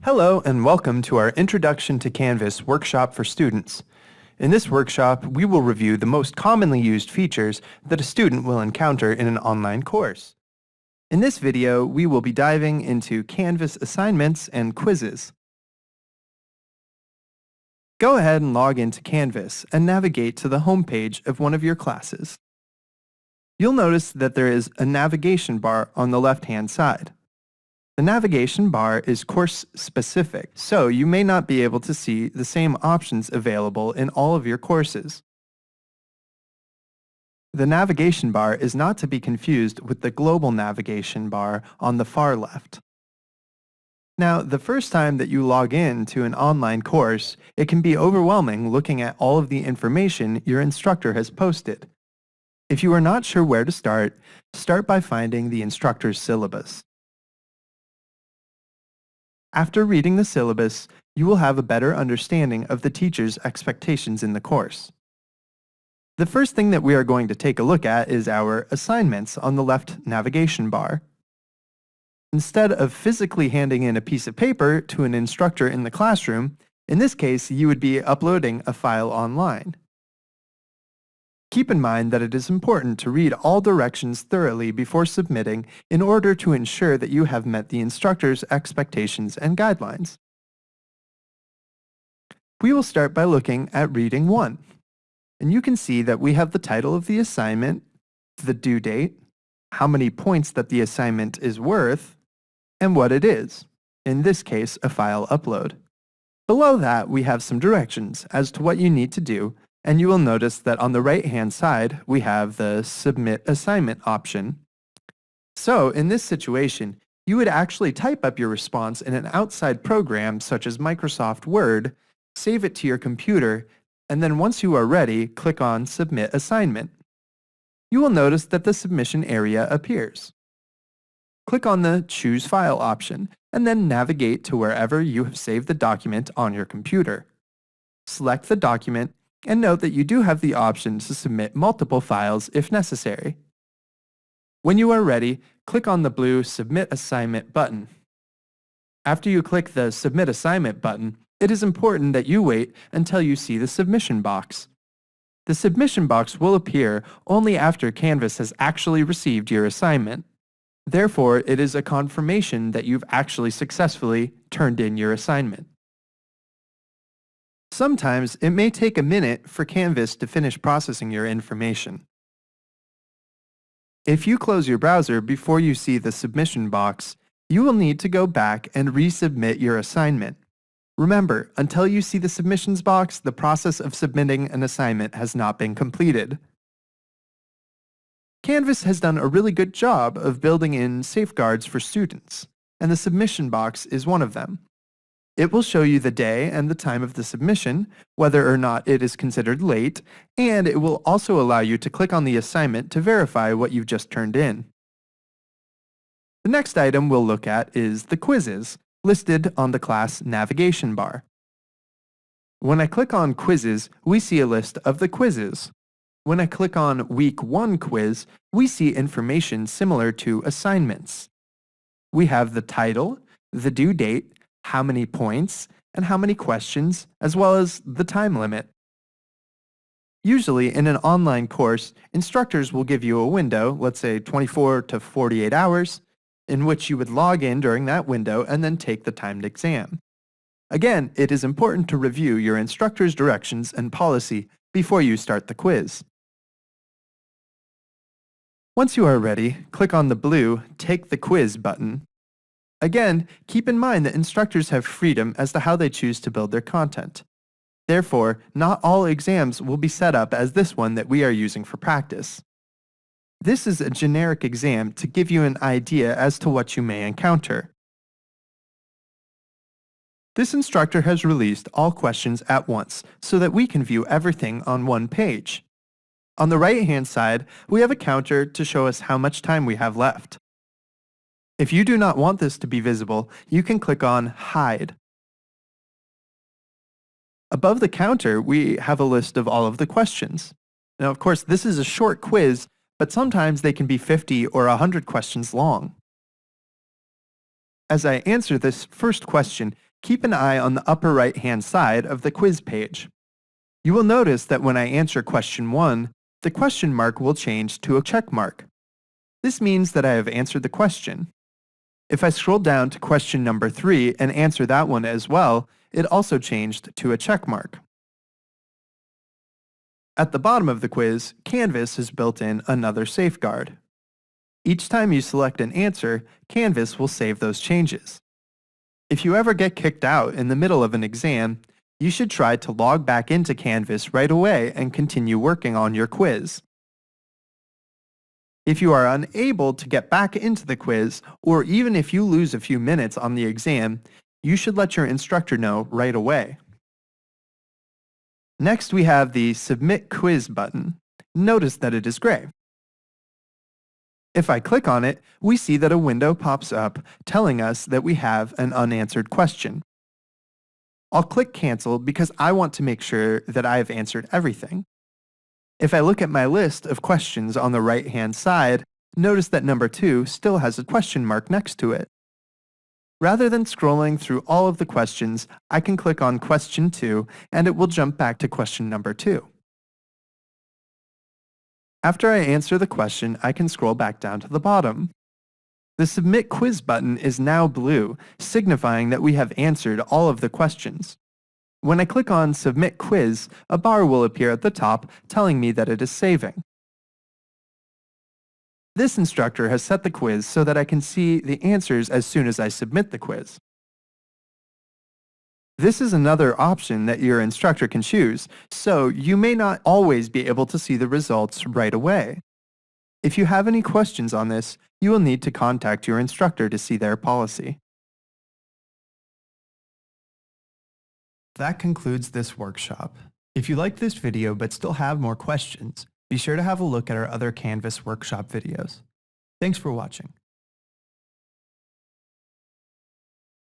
Hello and welcome to our Introduction to Canvas workshop for students. In this workshop, we will review the most commonly used features that a student will encounter in an online course. In this video, we will be diving into Canvas assignments and quizzes. Go ahead and log into Canvas and navigate to the home page of one of your classes. You'll notice that there is a navigation bar on the left-hand side. The navigation bar is course-specific, so you may not be able to see the same options available in all of your courses. The navigation bar is not to be confused with the global navigation bar on the far left. Now, the first time that you log in to an online course, it can be overwhelming looking at all of the information your instructor has posted. If you are not sure where to start by finding the instructor's syllabus. After reading the syllabus, you will have a better understanding of the teacher's expectations in the course. The first thing that we are going to take a look at is our assignments on the left navigation bar. Instead of physically handing in a piece of paper to an instructor in the classroom, in this case, you would be uploading a file online. Keep in mind that it is important to read all directions thoroughly before submitting in order to ensure that you have met the instructor's expectations and guidelines. We will start by looking at Reading 1. And you can see that we have the title of the assignment, the due date, how many points that the assignment is worth, and what it is, in this case a file upload. Below that we have some directions as to what you need to do, and you will notice that on the right-hand side, we have the Submit Assignment option. So, in this situation, you would actually type up your response in an outside program such as Microsoft Word, save it to your computer, and then once you are ready, click on Submit Assignment. You will notice that the submission area appears. Click on the Choose File option, and then navigate to wherever you have saved the document on your computer. Select the document, and note that you do have the option to submit multiple files if necessary. When you are ready, click on the blue Submit Assignment button. After you click the Submit Assignment button, it is important that you wait until you see the submission box. The submission box will appear only after Canvas has actually received your assignment. Therefore, it is a confirmation that you've actually successfully turned in your assignment. Sometimes it may take a minute for Canvas to finish processing your information. If you close your browser before you see the submission box, you will need to go back and resubmit your assignment. Remember, until you see the submissions box, the process of submitting an assignment has not been completed. Canvas has done a really good job of building in safeguards for students, and the submission box is one of them. It will show you the day and the time of the submission, whether or not it is considered late, and it will also allow you to click on the assignment to verify what you've just turned in. The next item we'll look at is the quizzes, listed on the class navigation bar. When I click on Quizzes, we see a list of the quizzes. When I click on Week 1 quiz, we see information similar to assignments. We have the title, the due date, how many points, and how many questions, as well as the time limit. Usually in an online course, instructors will give you a window, let's say 24 to 48 hours, in which you would log in during that window and then take the timed exam. Again, it is important to review your instructor's directions and policy before you start the quiz. Once you are ready, click on the blue Take the Quiz button. Again, keep in mind that instructors have freedom as to how they choose to build their content. Therefore, not all exams will be set up as this one that we are using for practice. This is a generic exam to give you an idea as to what you may encounter. This instructor has released all questions at once so that we can view everything on one page. On the right-hand side, we have a counter to show us how much time we have left. If you do not want this to be visible, you can click on Hide. Above the counter, we have a list of all of the questions. Now, of course, this is a short quiz, but sometimes they can be 50 or 100 questions long. As I answer this first question, keep an eye on the upper right-hand side of the quiz page. You will notice that when I answer question 1, the question mark will change to a check mark. This means that I have answered the question. If I scroll down to question number 3 and answer that one as well, it also changed to a check mark. At the bottom of the quiz, Canvas has built in another safeguard. Each time you select an answer, Canvas will save those changes. If you ever get kicked out in the middle of an exam, you should try to log back into Canvas right away and continue working on your quiz. If you are unable to get back into the quiz, or even if you lose a few minutes on the exam, you should let your instructor know right away. Next, we have the Submit Quiz button. Notice that it is gray. If I click on it, we see that a window pops up telling us that we have an unanswered question. I'll click Cancel because I want to make sure that I have answered everything. If I look at my list of questions on the right-hand side, notice that number 2 still has a question mark next to it. Rather than scrolling through all of the questions, I can click on question 2 and it will jump back to question number 2. After I answer the question, I can scroll back down to the bottom. The Submit Quiz button is now blue, signifying that we have answered all of the questions. When I click on Submit Quiz, a bar will appear at the top telling me that it is saving. This instructor has set the quiz so that I can see the answers as soon as I submit the quiz. This is another option that your instructor can choose, so you may not always be able to see the results right away. If you have any questions on this, you will need to contact your instructor to see their policy. That concludes this workshop. If you liked this video but still have more questions, be sure to have a look at our other Canvas workshop videos. Thanks for watching.